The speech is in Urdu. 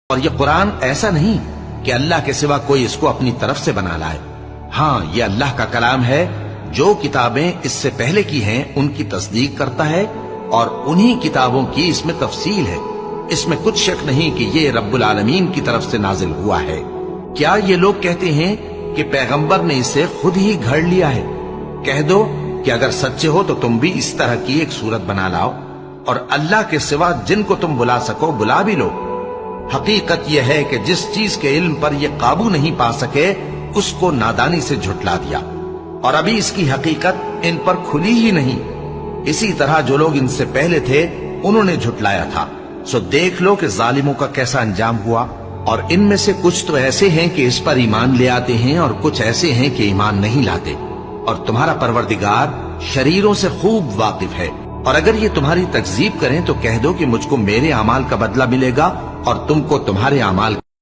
اور یہ قرآن ایسا نہیں کہ اللہ کے سوا کوئی اس کو اپنی طرف سے بنا لائے. ہاں یہ اللہ کا کلام ہے. جو کتابیں اس سے پہلے کی ہیں ان کی تصدیق کرتا ہے اور انہی کتابوں کی اس میں تفصیل ہے. اس میں کچھ شک نہیں کہ یہ رب العالمین کی طرف سے نازل ہوا ہے. کیا یہ لوگ کہتے ہیں کہ پیغمبر نے اسے خود ہی گھڑ لیا ہے؟ کہہ دو کہ اگر سچے ہو تو تم بھی اس طرح کی ایک صورت بنا لاؤ اور اللہ کے سوا جن کو تم بلا سکو بلا بھی لو. حقیقت یہ ہے کہ جس چیز کے علم پر یہ قابو نہیں پا سکے اس کو نادانی سے جھٹلا دیا، اور ابھی اس کی حقیقت ان پر کھلی ہی نہیں. اسی طرح جو لوگ ان سے پہلے تھے انہوں نے جھٹلایا تھا. سو دیکھ لو کہ ظالموں کا کیسا انجام ہوا. اور ان میں سے کچھ تو ایسے ہیں کہ اس پر ایمان لے آتے ہیں اور کچھ ایسے ہیں کہ ایمان نہیں لاتے. اور تمہارا پروردگار شریروں سے خوب واقف ہے. اور اگر یہ تمہاری تکذیب کریں تو کہہ دو کہ مجھ کو میرے اعمال کا بدلہ ملے گا اور تم کو تمہارے اعمال